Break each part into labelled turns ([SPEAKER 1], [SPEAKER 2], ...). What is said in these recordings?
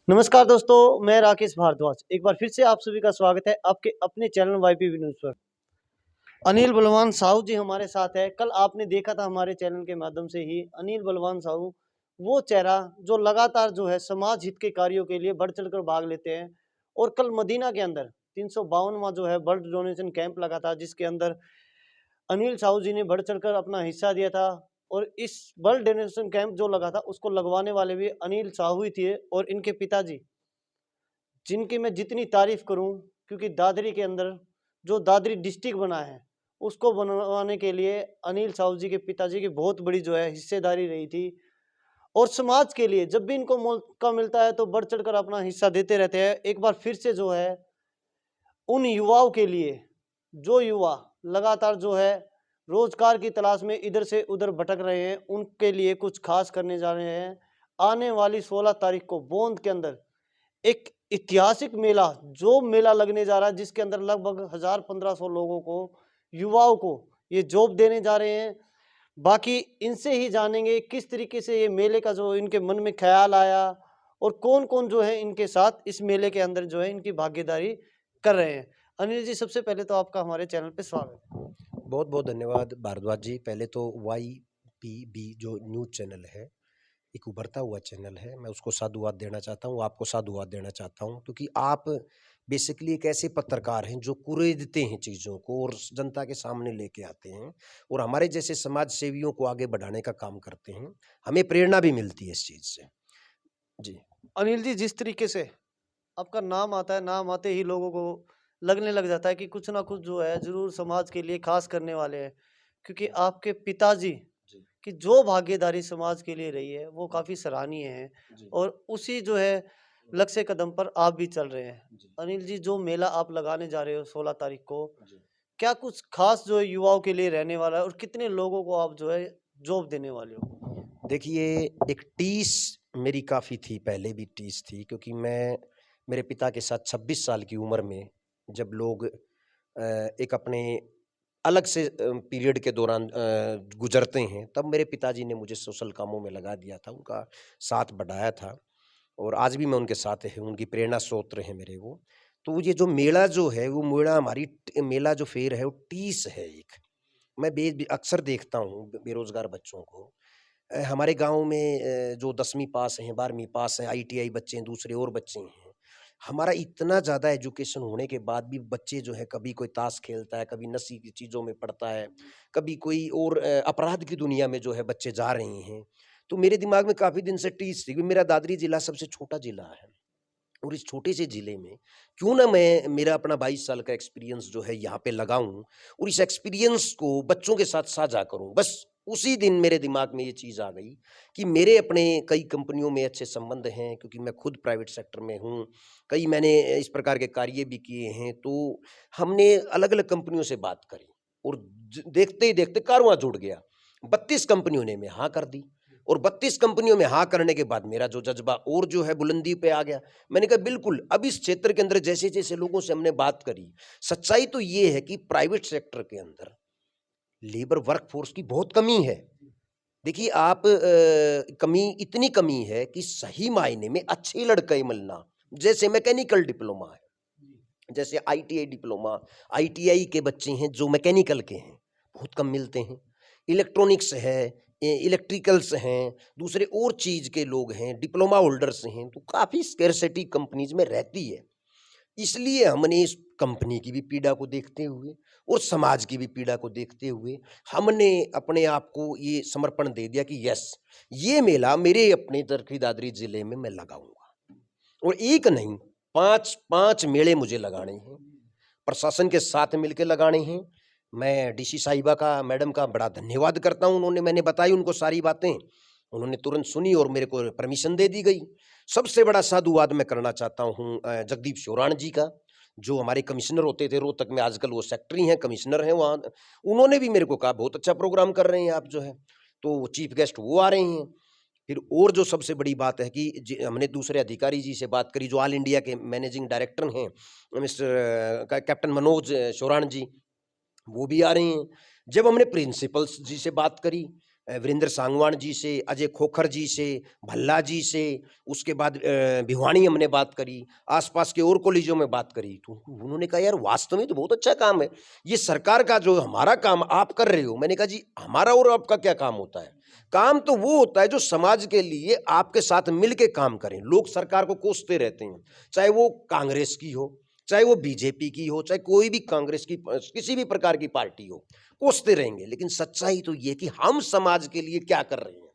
[SPEAKER 1] नमस्कार दोस्तों, मैं राकेश भारद्वाज। एक बार फिर से आप सभी का स्वागत है आपके अपने चैनल वाईपीवी न्यूज़ पर। अनिल बलवान साहू जी हमारे साथ है। कल आपने देखा था हमारे चैनल के माध्यम से ही अनिल बलवान साहू वो चेहरा जो लगातार जो है समाज हित के कार्यों के लिए बढ़ चढ़कर भाग लेते हैं। और कल मदीना के अंदर 352वां जो है ब्लड डोनेशन कैंप लगा था, जिसके अंदर अनिल साहू जी ने बढ़ चढ़कर अपना हिस्सा दिया था। और इस ब्लड डोनेशन कैंप जो लगा था उसको लगवाने वाले भी अनिल साहू ही थे और इनके पिताजी, जिनकी मैं जितनी तारीफ करूं, क्योंकि दादरी के अंदर जो दादरी डिस्ट्रिक्ट बना है उसको बनवाने के लिए अनिल साहू जी के पिताजी की बहुत बड़ी जो है हिस्सेदारी रही थी। और समाज के लिए जब भी इनको मौका मिलता है तो बढ़ चढ़कर अपना हिस्सा देते रहते हैं। एक बार फिर से जो है उन युवाओं के लिए, जो युवा लगातार जो है रोजगार की तलाश में इधर से उधर भटक रहे हैं, उनके लिए कुछ खास करने जा रहे हैं। आने वाली 16 तारीख को बोंद के अंदर एक ऐतिहासिक मेला, जो मेला लगने जा रहा है, जिसके अंदर लगभग 1000-1500 लोगों को, युवाओं को ये जॉब देने जा रहे हैं। बाकी इनसे ही जानेंगे किस तरीके से ये मेले का जो इनके मन में ख्याल आया और कौन कौन जो है इनके साथ इस मेले के अंदर जो है इनकी भागीदारी कर रहे हैं। अनिल जी, सबसे पहले तो आपका हमारे चैनल पे स्वागत है।
[SPEAKER 2] बहुत बहुत धन्यवाद भारद्वाज जी। पहले तो वाई पी बी जो न्यूज़ चैनल है, एक उभरता हुआ चैनल है, मैं उसको साधुवाद देना चाहता हूँ, आपको साधुवाद देना चाहता हूँ, क्योंकि आप बेसिकली एक ऐसे पत्रकार हैं जो कुरेदते हैं चीज़ों को और जनता के सामने लेके आते हैं और हमारे जैसे समाज सेवियों को आगे बढ़ाने का काम करते हैं। हमें प्रेरणा भी मिलती है इस चीज़ से। जी।
[SPEAKER 1] अनिल जी, जिस तरीके से आपका नाम आता है, नाम आते ही लोगों को लगने लग जाता है कि कुछ ना कुछ जो है ज़रूर समाज के लिए खास करने वाले हैं, क्योंकि आपके पिताजी
[SPEAKER 2] जी।
[SPEAKER 1] की जो भागीदारी समाज के लिए रही है वो काफ़ी सराहनीय है।
[SPEAKER 2] जी।
[SPEAKER 1] और उसी जो है लक्ष्य कदम पर आप भी चल रहे हैं।
[SPEAKER 2] जी।
[SPEAKER 1] अनिल जी, जो मेला आप लगाने जा रहे हो 16 तारीख को,
[SPEAKER 2] जी।
[SPEAKER 1] क्या कुछ खास जो है युवाओं के लिए रहने वाला है और कितने लोगों को आप जो है जॉब देने वाले हो?
[SPEAKER 2] देखिए, एक टीस मेरी काफ़ी थी, पहले भी टीस थी, क्योंकि मैं मेरे पिता के साथ 26 साल की उम्र में जब लोग एक अपने अलग से पीरियड के दौरान गुज़रते हैं, तब मेरे पिताजी ने मुझे सोशल कामों में लगा दिया था, उनका साथ बढ़ाया था और आज भी मैं उनके साथ है, उनकी प्रेरणा स्रोत हैं मेरे वो। तो ये जो मेला जो है, वो मेला हमारी मेला जो फेयर है, वो टीस है एक। मैं अक्सर देखता हूँ बेरोज़गार बच्चों को। हमारे गाँव में जो 10वीं पास हैं, 12वीं पास हैं, आईटीआई बच्चे हैं, दूसरे और बच्चे हैं। हमारा इतना ज़्यादा एजुकेशन होने के बाद भी बच्चे जो है कभी कोई ताश खेलता है, कभी नशे की चीज़ों में पड़ता है, कभी कोई और अपराध की दुनिया में जो है बच्चे जा रहे हैं। तो मेरे दिमाग में काफ़ी दिन से टीस थी कि मेरा दादरी ज़िला सबसे छोटा ज़िला है और इस छोटे से ज़िले में क्यों ना मैं मेरा अपना 22 साल का एक्सपीरियंस जो है यहाँ पे लगाऊँ और इस एक्सपीरियंस को बच्चों के साथ साझा करूँ। बस उसी दिन मेरे दिमाग में ये चीज़ आ गई कि मेरे अपने कई कंपनियों में अच्छे संबंध हैं, क्योंकि मैं खुद प्राइवेट सेक्टर में हूँ। कई मैंने इस प्रकार के कार्य भी किए हैं, तो हमने अलग-अलग कंपनियों से बात करी और देखते ही देखते कारवां जुड़ गया। 32 कंपनियों ने मैं हाँ कर दी और 32 कंपनियों में हाँ करने के बाद मेरा जो जज़्बा और जो है बुलंदी पे आ गया। मैंने कहा बिल्कुल, अब इस क्षेत्र के अंदर जैसे-जैसे लोगों से हमने बात करी, सच्चाई तो ये है कि प्राइवेट सेक्टर के अंदर लेबर वर्क फ़ोर्स की बहुत कमी है। देखिए आप कमी इतनी कमी है कि सही मायने में अच्छे लड़के मिलना, जैसे मैकेनिकल डिप्लोमा है, जैसे आईटीआई डिप्लोमा, आईटीआई के बच्चे हैं जो मैकेनिकल के हैं, बहुत कम मिलते हैं। इलेक्ट्रॉनिक्स है, इलेक्ट्रिकल्स हैं, दूसरे और चीज़ के लोग हैं, डिप्लोमा होल्डर्स हैं, तो काफ़ी स्कैरसिटी कंपनीज़ में रहती है। इसलिए हमने इस कंपनी की भी पीड़ा को देखते हुए और समाज की भी पीड़ा को देखते हुए हमने अपने आप को ये समर्पण दे दिया कि यस, ये मेला मेरे अपने चरखी दादरी ज़िले में मैं लगाऊँगा और एक नहीं 5 मेले मुझे लगाने हैं, प्रशासन के साथ मिलके लगाने हैं। मैं डीसी साहिबा का, मैडम का बड़ा धन्यवाद करता हूँ, मैंने बताई उनको सारी बातें, उन्होंने तुरंत सुनी और मेरे को परमिशन दे दी गई। सबसे बड़ा साधुवाद मैं करना चाहता हूँ जगदीप शोराण जी का, जो हमारे कमिश्नर होते थे रोहतक में, आजकल वो सेक्रेटरी हैं, कमिश्नर हैं वहाँ। उन्होंने भी मेरे को कहा बहुत अच्छा प्रोग्राम कर रहे हैं आप जो है, तो चीफ गेस्ट वो आ रहे हैं। फिर और जो सबसे बड़ी बात है कि हमने दूसरे अधिकारी जी से बात करी जो ऑल इंडिया के मैनेजिंग डायरेक्टर हैं, मिस्टर कैप्टन मनोज शोराण जी, वो भी आ रहे हैं। जब हमने प्रिंसिपल्स जी से बात करी, वीरेंद्र सांगवान जी से, अजय खोखर जी से, भल्ला जी से, उसके बाद भिवानी हमने बात करी, आसपास के और कॉलेजों में बात करी, तो उन्होंने कहा यार वास्तव में तो बहुत अच्छा काम है, ये सरकार का जो हमारा काम आप कर रहे हो। मैंने कहा जी हमारा और आपका क्या काम होता है? काम तो वो होता है जो समाज के लिए आपके साथ मिलके काम करें। लोग सरकार को कोसते रहते हैं, चाहे वो कांग्रेस की हो, चाहे वो बीजेपी की हो, चाहे कोई भी कांग्रेस की किसी भी प्रकार की पार्टी हो, कोसते रहेंगे, लेकिन सच्चाई तो ये कि हम समाज के लिए क्या कर रहे हैं,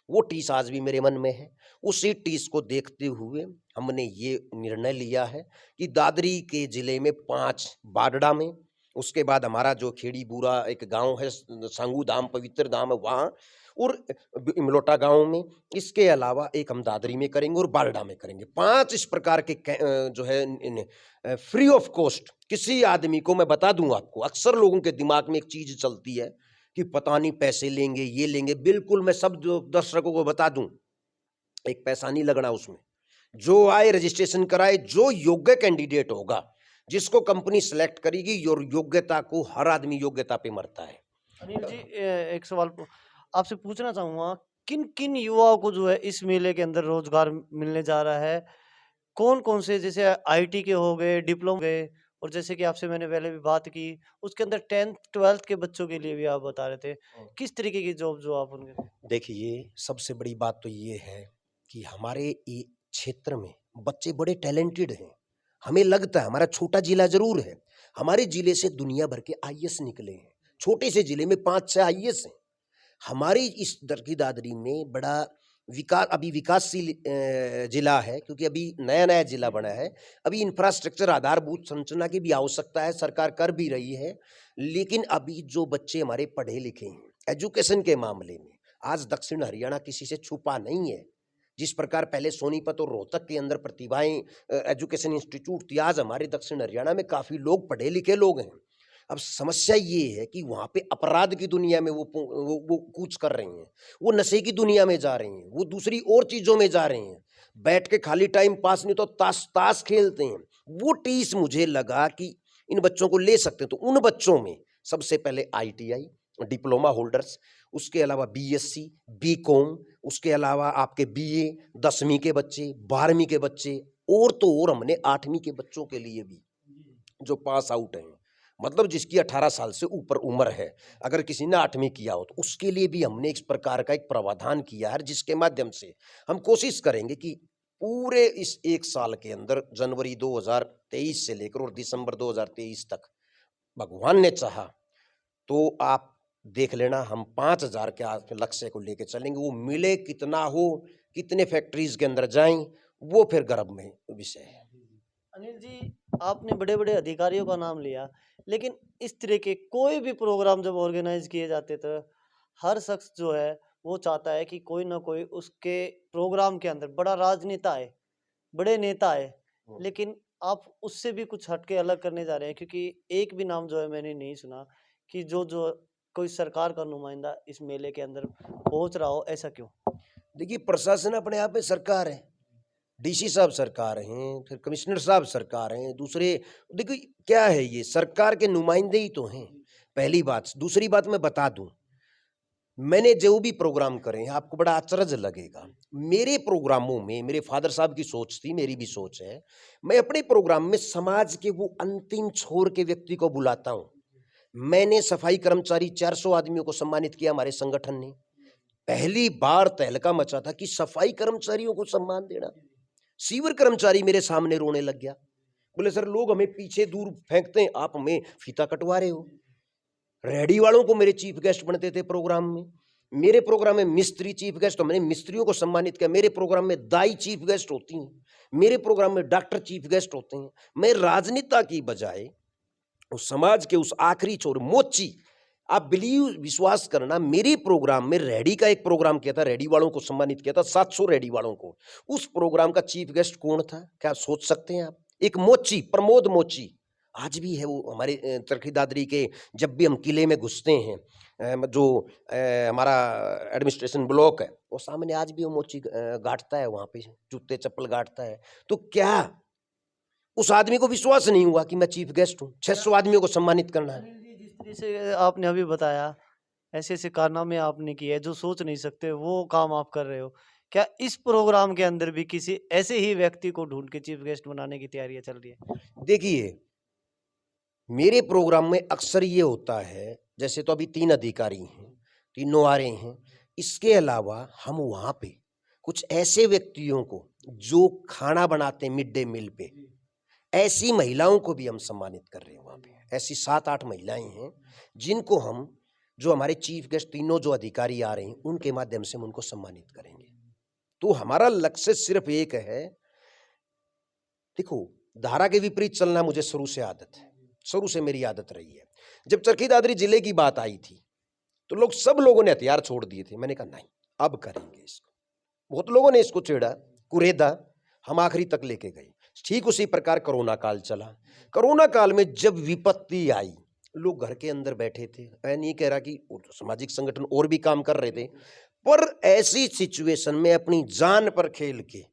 [SPEAKER 2] वो टीस आज भी मेरे मन में है। उसी टीस को देखते हुए हमने ये निर्णय लिया है कि दादरी के जिले में 5 बाडड़ा में, उसके बाद हमारा जो खेड़ी बूरा एक गांव है, सांगू धाम पवित्र धाम है वहाँ, और इमलोटा गांव में, इसके अलावा एक हम दादरी में करेंगे और बारडा में करेंगे। 5 इस प्रकार के जो है फ्री ऑफ कॉस्ट। किसी आदमी को मैं बता दूं आपको, अक्सर लोगों के दिमाग में एक चीज चलती है कि पता नहीं पैसे लेंगे, ये लेंगे। बिल्कुल मैं सब दर्शकों को बता दूं, एक पैसा नहीं लगना उसमें। जो आए रजिस्ट्रेशन कराए, जो योग्य कैंडिडेट होगा, जिसको कंपनी सेलेक्ट करेगी, और योग्यता को हर आदमी योग्यता पे मरता है।
[SPEAKER 1] अनिल जी, एक सवाल आपसे पूछना चाहूंगा, किन किन युवाओं को जो है इस मेले के अंदर रोजगार मिलने जा रहा है? कौन कौन से, जैसे आईटी के हो गए, डिप्लोमा गए, और जैसे कि आपसे मैंने पहले भी बात की, उसके अंदर 10th 12th के बच्चों के लिए भी आप बता रहे थे, किस तरीके की जॉब जो आप उनके?
[SPEAKER 2] देखिए सबसे बड़ी बात तो ये है कि हमारे क्षेत्र में बच्चे बड़े टैलेंटेड हैं। हमें लगता है हमारा छोटा जिला जरूर है, हमारे जिले से दुनिया भर के आईएएस निकले हैं। छोटे से जिले में 5-6 आईएएस हैं। हमारी इस दरकी दादरी में बड़ा अभी विकासशील जिला है, क्योंकि अभी नया नया जिला बना है। अभी इंफ्रास्ट्रक्चर आधारभूत संरचना की भी आवश्यकता है, सरकार कर भी रही है। लेकिन अभी जो बच्चे हमारे पढ़े लिखे हैं एजुकेशन के मामले में, आज दक्षिण हरियाणा किसी से छुपा नहीं है। जिस प्रकार पहले सोनीपत और रोहतक के अंदर प्रतिभाएं एजुकेशन इंस्टीट्यूट थी, आज हमारे दक्षिण हरियाणा में काफ़ी लोग पढ़े लिखे लोग हैं। अब समस्या ये है कि वहाँ पे अपराध की दुनिया में वो कूच कर रहे हैं, वो नशे की दुनिया में जा रहे हैं, वो दूसरी और चीज़ों में जा रहे हैं। बैठ के खाली टाइम पास नहीं तो ताश खेलते हैं। वो टीस मुझे लगा कि इन बच्चों को ले सकते हैं, तो उन बच्चों में सबसे पहले आईटीआई डिप्लोमा होल्डर्स, उसके अलावा बीएससी, बीकॉम, उसके अलावा आपके बीए, 10वीं के बच्चे, 12वीं के बच्चे, और तो और हमने 8वीं के बच्चों के लिए भी जो पास आउट हैं, मतलब जिसकी 18 साल से ऊपर उम्र है, अगर किसी ने 8वीं किया हो तो उसके लिए भी हमने इस प्रकार का एक प्रावधान किया है, जिसके माध्यम से हम कोशिश करेंगे कि पूरे इस 1 साल के अंदर जनवरी 2023 से लेकर और दिसंबर 2023 तक, भगवान ने चाहा तो आप देख लेना, हम 5000 के लक्ष्य को लेकर चलेंगे। वो मिले कितना हो, कितने फैक्ट्रीज के अंदर जाएं, वो फिर गर्भ में विषय है।
[SPEAKER 1] अनिल जी, आपने बड़े बड़े अधिकारियों का नाम लिया, लेकिन इस तरह के कोई भी प्रोग्राम जब ऑर्गेनाइज किए जाते तो हर शख्स जो है वो चाहता है कि कोई ना कोई उसके प्रोग्राम के अंदर बड़ा राजनेता आए, बड़े नेता आए, लेकिन आप उससे भी कुछ हटके अलग करने जा रहे हैं, क्योंकि एक भी नाम जो है मैंने नहीं सुना कि जो जो कोई सरकार का नुमाइंदा इस मेले के अंदर पहुंच रहा हो। ऐसा क्यों?
[SPEAKER 2] देखिए प्रशासन अपने आप में सरकार है, डीसी साहब सरकार हैं, फिर कमिश्नर साहब सरकार हैं, दूसरे देखिए क्या है, ये सरकार के नुमाइंदे ही तो हैं, पहली बात। दूसरी बात मैं बता दूं, मैंने जो भी प्रोग्राम करे हैं आपको बड़ा आश्चर्य लगेगा। मेरे प्रोग्रामों में मेरे फादर साहब की सोच थी, मेरी भी सोच है, मैं अपने प्रोग्राम में समाज के वो अंतिम छोर के व्यक्ति को बुलाता हूँ। मैंने सफाई कर्मचारी 400 आदमियों को सम्मानित किया, हमारे संगठन ने पहली बार तहलका मचा था कि सफाई कर्मचारियों को सम्मान देना। सीवर कर्मचारी मेरे सामने रोने लग गया, बोले सर लोग हमें पीछे दूर फेंकते हैं, आप हमें फीता कटवा रहे हो। रेडी वालों को मेरे चीफ गेस्ट बनते थे प्रोग्राम में, मेरे प्रोग्राम में मिस्त्री चीफ गेस्ट, तो मैंने मिस्त्रियों को सम्मानित किया। मेरे प्रोग्राम में दाई चीफ गेस्ट होती हैं, मेरे प्रोग्राम में डॉक्टर चीफ गेस्ट होते हैं। मैं राजनेता की बजाय उस समाज के उस आखिरी छोर मोची, आप विश्वास करना, मेरे प्रोग्राम में रेडी का एक प्रोग्राम किया था, रेडी वालों को सम्मानित किया था, 700 रेडी वालों को। उस प्रोग्राम का चीफ गेस्ट कौन था, क्या सोच सकते हैं आप? एक मोची, प्रमोद मोची, आज भी है वो हमारे चरखी दादरी के। जब भी हम किले में घुसते हैं, जो हमारा एडमिनिस्ट्रेशन ब्लॉक है, वो सामने आज भी वो मोची गांठता है, वहाँ पे जूते चप्पल गांठता है। तो क्या उस आदमी को विश्वास नहीं हुआ कि मैं चीफ गेस्ट हूँ, 600 आदमियों को सम्मानित करना है?
[SPEAKER 1] जिस तरह से आपने अभी बताया, ऐसे-ऐसे कारनामे आपने किए हैं जो सोच नहीं सकते, वो काम आप कर रहे हो। क्या इस प्रोग्राम के अंदर भी किसी ऐसे ही व्यक्ति को ढूँढ के चीफ गेस्ट बनाने की तैयारियाँ चल रही है?
[SPEAKER 2] देखिए, मेरे प्रोग्राम में अक्सर ये होता है, जैसे तो अभी 3 अधिकारी हैं, तीनों आ रहे हैं। इसके अलावा हम वहाँ पे कुछ ऐसे व्यक्तियों को जो खाना बनाते हैं मिड डे मील पे, ऐसी महिलाओं को भी हम सम्मानित कर रहे हैं वहाँ पे। ऐसी 7-8 महिलाएँ हैं, जिनको हम जो हमारे चीफ गेस्ट तीनों जो अधिकारी आ रहे हैं, उनके माध्यम से हम उनको सम्मानित करेंगे। तो हमारा लक्ष्य सिर्फ़ एक है। देखो, धारा के विपरीत चलना मुझे शुरू से आदत है, शुरू से मेरी आदत रही है। जब चरखी दादरी जिले की बात आई थी, तो सब लोगों ने हथियार छोड़ दिए थे। मैंने कहा नहीं, अब करेंगे इसको। बहुत लोगों ने इसको छेड़ा, कुरेदा, हम आखिरी तक लेके गए। ठीक उसी प्रकार कोरोना काल चला। कोरोना काल में जब विपत्ति आई, लोग घर के अंदर बैठे थे। मैं नहीं कह रहा कि सामाजिक संगठन और भी काम कर रहे थे, पर ऐसी सिचुएशन में अपनी जान पर खेल के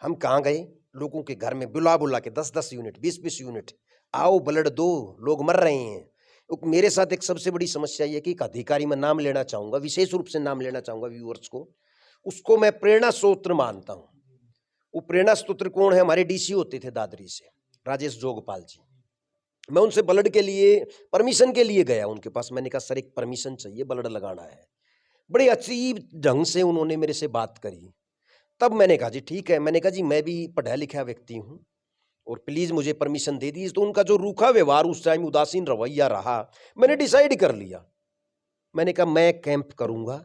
[SPEAKER 2] हम कहाँ गए, लोगों के घर में बुला-बुला के 10-10 यूनिट, 20-20 यूनिट, आओ ब्लड दो, लोग मर रहे हैं। मेरे साथ एक सबसे बड़ी समस्या ये है कि एक अधिकारी मैं नाम लेना चाहूँगा, विशेष रूप से नाम लेना चाहूँगा व्यूअर्स को, उसको मैं प्रेरणा स्रोत मानता हूँ। वो प्रेरणा स्रोत कौन है? हमारे डीसी होते थे दादरी से, राजेश जोगपाल जी। मैं उनसे ब्लड के लिए परमिशन के लिए गया उनके पास। मैंने कहा सर एक परमिशन चाहिए, ब्लड लगाना है। बड़े अजीब ढंग से उन्होंने मेरे से बात करी। तब मैंने कहा जी ठीक है। मैंने कहा जी मैं भी पढ़ा लिखा व्यक्ति हूँ और प्लीज़ मुझे परमिशन दे दीजिए। तो उनका जो रूखा व्यवहार, उस टाइम उदासीन रवैया रहा, मैंने डिसाइड कर लिया। मैंने कहा मैं कैंप करूँगा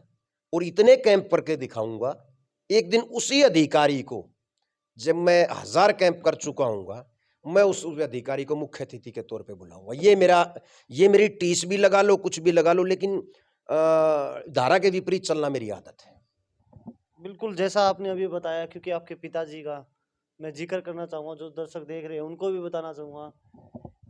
[SPEAKER 2] और इतने कैंप करके दिखाऊँगा, एक दिन उसी अधिकारी को, जब मैं 1000 कैंप कर चुका हूँगा, मैं उस अधिकारी को मुख्य अतिथि के तौर पे बुलाऊँगा। ये मेरी टीस भी लगा लो, कुछ भी लगा लो, लेकिन धारा के विपरीत चलना मेरी आदत है।
[SPEAKER 1] बिल्कुल, जैसा आपने अभी बताया, क्योंकि आपके पिताजी का मैं ज़िक्र करना चाहूँगा, जो दर्शक देख रहे हैं उनको भी बताना चाहूँगा।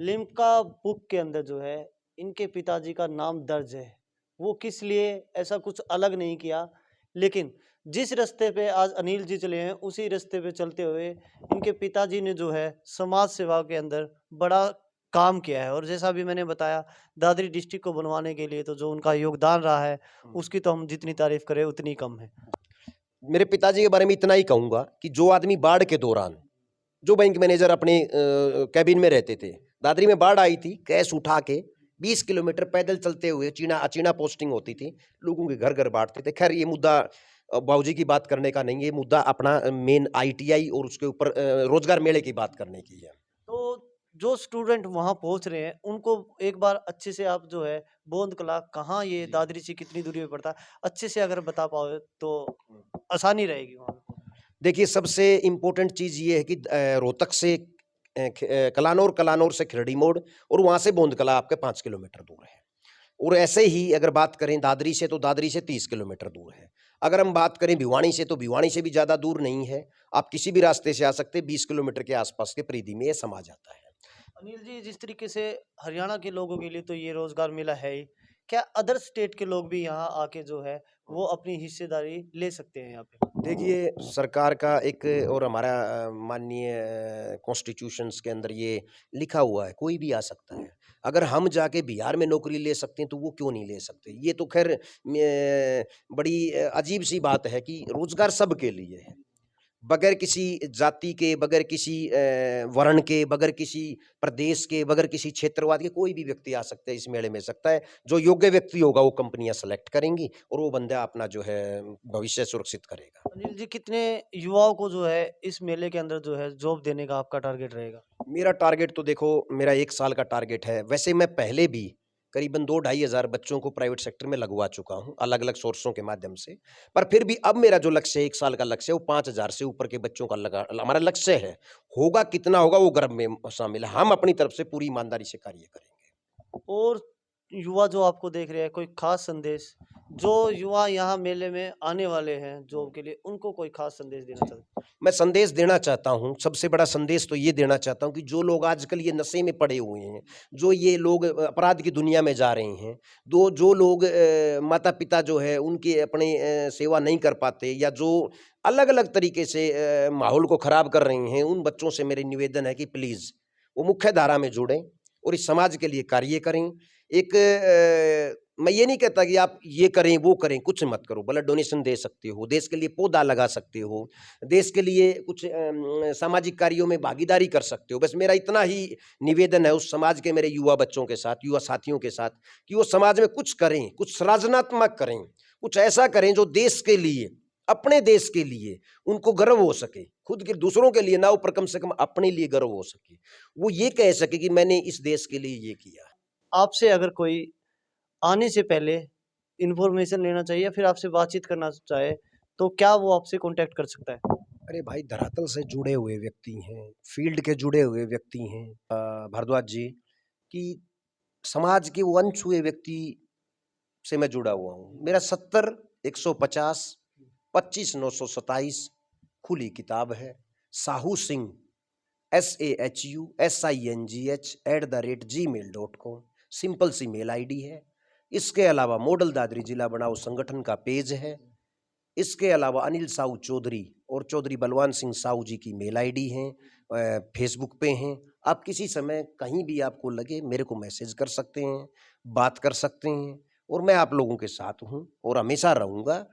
[SPEAKER 1] लिम्का बुक के अंदर जो है, इनके पिताजी का नाम दर्ज है। वो किस लिए ऐसा कुछ अलग नहीं किया, लेकिन जिस रास्ते पे आज अनिल जी चले हैं, उसी रास्ते पे चलते हुए इनके पिताजी ने जो है समाज सेवा के अंदर बड़ा काम किया है। और जैसा अभी मैंने बताया, दादरी डिस्ट्रिक्ट को बनवाने के लिए तो जो उनका योगदान रहा है, उसकी तो हम जितनी तारीफ़ करें उतनी कम है।
[SPEAKER 2] मेरे पिताजी के बारे में इतना ही कहूँगा कि जो आदमी बाढ़ के दौरान, जो बैंक मैनेजर अपने कैबिन में रहते थे, दादरी में बाढ़ आई थी, कैश उठा के 20 किलोमीटर पैदल चलते हुए, अचीना पोस्टिंग होती थी, लोगों के घर-घर बाँटते थे। खैर ये मुद्दा बाबूजी की बात करने का नहीं है, ये मुद्दा अपना मेन आईटीआई और उसके ऊपर रोजगार मेले की बात करने की है।
[SPEAKER 1] तो जो स्टूडेंट वहाँ पहुँच रहे हैं, उनको एक बार अच्छे से आप जो है बोंद कला कहाँ, ये
[SPEAKER 2] जी।
[SPEAKER 1] दादरी से कितनी दूरी पे पड़ता है, अच्छे से अगर बता पाओ तो आसानी रहेगी वहाँ पे।
[SPEAKER 2] देखिए सबसे इम्पोर्टेंट चीज़ ये है कि रोहतक से कलानौर, कलानौर से खिरड़ी मोड़ और वहाँ से बोंदकला आपके 5 किलोमीटर दूर है। और ऐसे ही अगर बात करें दादरी से, तो दादरी से 30 किलोमीटर दूर है। अगर हम बात करें भिवानी से, तो भिवानी से भी ज़्यादा दूर नहीं है। आप किसी भी रास्ते से आ सकते हैं, 20 किलोमीटर के आसपास के परिधि में ये समा जाता है।
[SPEAKER 1] अनिल जी, जिस तरीके से हरियाणा के लोगों के लिए तो ये रोजगार मिला है ही, क्या अदर स्टेट के लोग भी यहाँ आके जो है वो अपनी हिस्सेदारी ले सकते हैं यहाँ पे?
[SPEAKER 2] देखिए सरकार का एक और हमारा माननीय कॉन्स्टिट्यूशंस के अंदर ये लिखा हुआ है, कोई भी आ सकता है। अगर हम जाके बिहार में नौकरी ले सकते हैं, तो वो क्यों नहीं ले सकते? ये तो खैर बड़ी अजीब-सी बात है कि रोज़गार सबके लिए है। बगैर किसी जाति के, बगैर किसी वर्ण के, बगैर किसी प्रदेश के, बगैर किसी क्षेत्रवाद के, कोई भी व्यक्ति आ सकता है, इस मेले में सकता है। जो योग्य व्यक्ति होगा वो कंपनियाँ सेलेक्ट करेंगी और वो बंदा अपना जो है भविष्य सुरक्षित करेगा।
[SPEAKER 1] अनिल जी, कितने युवाओं को जो है इस मेले के अंदर जो है जॉब देने का आपका टारगेट रहेगा?
[SPEAKER 2] मेरा टारगेट तो देखो, मेरा 1 साल का टारगेट है। वैसे मैं पहले भी करीबन 2 ढाई हज़ार बच्चों को प्राइवेट सेक्टर में लगवा चुका हूँ, अलग-अलग सोर्सों के माध्यम से। पर फिर भी अब मेरा जो लक्ष्य है, 1 साल का लक्ष्य है, वो 5000 से ऊपर के बच्चों का हमारा लक्ष्य है। होगा कितना होगा वो गर्व में शामिल है। हम अपनी तरफ से पूरी ईमानदारी से कार्य करेंगे।
[SPEAKER 1] और युवा जो आपको देख रहे हैं, कोई खास संदेश, जो युवा यहाँ मेले में आने वाले हैं जॉब के लिए, उनको कोई खास संदेश देना चाहते हैं?
[SPEAKER 2] मैं संदेश देना चाहता हूँ, सबसे बड़ा संदेश तो ये देना चाहता हूँ कि जो लोग आजकल ये नशे में पड़े हुए हैं, जो ये लोग अपराध की दुनिया में जा रहे हैं, जो लोग माता-पिता जो है उनके अपने सेवा नहीं कर पाते, या जो अलग-अलग तरीके से माहौल को खराब कर रहे हैं, उन बच्चों से मेरी निवेदन है कि प्लीज़ वो मुख्य धारा में जुड़ें और इस समाज के लिए कार्य करें। एक मैं ये नहीं कहता कि आप ये करें वो करें, कुछ मत करो। ब्लड डोनेशन दे सकते हो, देश के लिए पौधा लगा सकते हो, देश के लिए कुछ सामाजिक कार्यों में भागीदारी कर सकते हो। बस मेरा इतना ही निवेदन है उस समाज के मेरे युवा बच्चों के साथ, युवा साथियों के साथ, कि वो समाज में कुछ करें, कुछ सृजनात्मक करें, कुछ ऐसा करें जो देश के लिए, अपने देश के लिए उनको गर्व हो सके। खुद के दूसरों के लिए ना हो, पर कम से कम अपने लिए गर्व हो सके। वो ये कह सके कि मैंने इस देश के लिए ये किया।
[SPEAKER 1] आपसे अगर कोई आने से पहले इन्फॉर्मेशन लेना चाहिए या फिर आपसे बातचीत करना चाहे, तो क्या वो आपसे कॉन्टैक्ट कर सकता है?
[SPEAKER 2] अरे भाई, धरातल से जुड़े हुए व्यक्ति हैं, फील्ड के जुड़े हुए व्यक्ति हैं भारद्वाज जी, कि समाज के वो अनछुए व्यक्ति से मैं जुड़ा हुआ हूँ। मेरा 70 150 25 927 खुली किताब है। साहू सिंह SAHUSINGH@gmail.com सिंपल सी मेल आईडी है। इसके अलावा मॉडल दादरी जिला बनाओ संगठन का पेज है। इसके अलावा अनिल साहू चौधरी और चौधरी बलवान सिंह साहू जी की मेल आईडी हैं, फेसबुक पे हैं। आप किसी समय कहीं भी आपको लगे मेरे को मैसेज कर सकते हैं, बात कर सकते हैं, और मैं आप लोगों के साथ हूँ और हमेशा रहूँगा।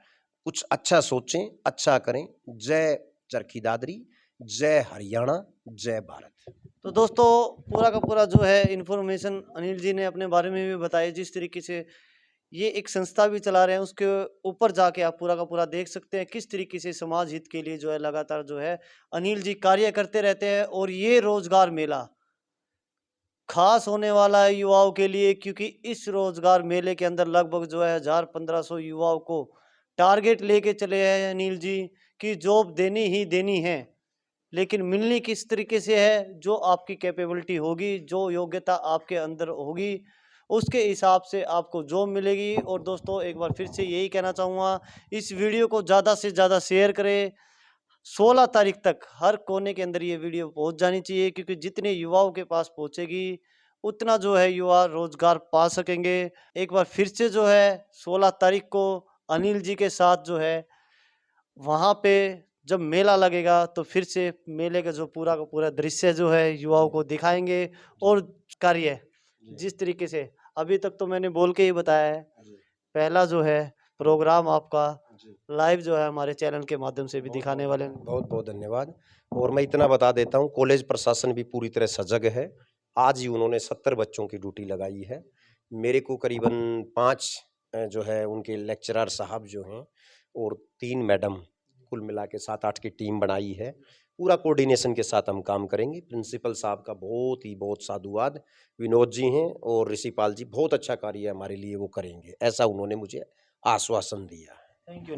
[SPEAKER 2] कुछ अच्छा सोचें, अच्छा करें। जय चरखी दादरी, जय हरियाणा, जय भारत।
[SPEAKER 1] तो दोस्तों, पूरा का पूरा जो है इन्फॉर्मेशन अनिल जी ने अपने बारे में भी बताई। जिस तरीके से ये एक संस्था भी चला रहे हैं, उसके ऊपर जाके आप पूरा का पूरा देख सकते हैं किस तरीके से समाज हित के लिए जो है लगातार जो है अनिल जी कार्य करते रहते हैं। और ये रोजगार मेला खास होने वाला है युवाओं के लिए, क्योंकि इस रोजगार मेले के अंदर लगभग जो है 1000-1500 युवाओं को टारगेट लेके चले हैं अनिल जी कि जॉब देनी ही देनी है। लेकिन मिलनी किस तरीके से है, जो आपकी कैपेबिलिटी होगी, जो योग्यता आपके अंदर होगी, उसके हिसाब से आपको जॉब मिलेगी। और दोस्तों, एक बार फिर से यही कहना चाहूँगा, इस वीडियो को ज़्यादा से ज़्यादा शेयर करें। 16 तारीख तक हर कोने के अंदर ये वीडियो पहुंच जानी चाहिए, क्योंकि जितने युवाओं के पास पहुंचेगी उतना जो है युवा रोजगार पा सकेंगे। एक बार फिर से जो है 16 तारीख को अनिल जी के साथ जो है वहां पे जब मेला लगेगा, तो फिर से मेले का जो पूरा का पूरा दृश्य जो है युवाओं को दिखाएंगे। और कार्य जिस तरीके से अभी तक तो मैंने बोल के ही बताया है, पहला जो है प्रोग्राम आपका लाइव जो है हमारे चैनल के माध्यम से भी दिखाने वाले हैं।
[SPEAKER 2] बहुत बहुत धन्यवाद। और मैं इतना बता देता हूँ, कॉलेज प्रशासन भी पूरी तरह सजग है। आज ही उन्होंने 70 बच्चों की ड्यूटी लगाई है। मेरे को करीबन 5 जो है उनके लेक्चरर साहब जो हैं, और 3 मैडम, कुल मिला के 7-8 की टीम बनाई है। पूरा कोऑर्डिनेशन के साथ हम काम करेंगे। प्रिंसिपल साहब का बहुत साधुवाद। विनोद जी हैं और ऋषिपाल जी, बहुत अच्छा कार्य हमारे लिए वो करेंगे, ऐसा उन्होंने मुझे आश्वासन दिया।
[SPEAKER 1] Thank you.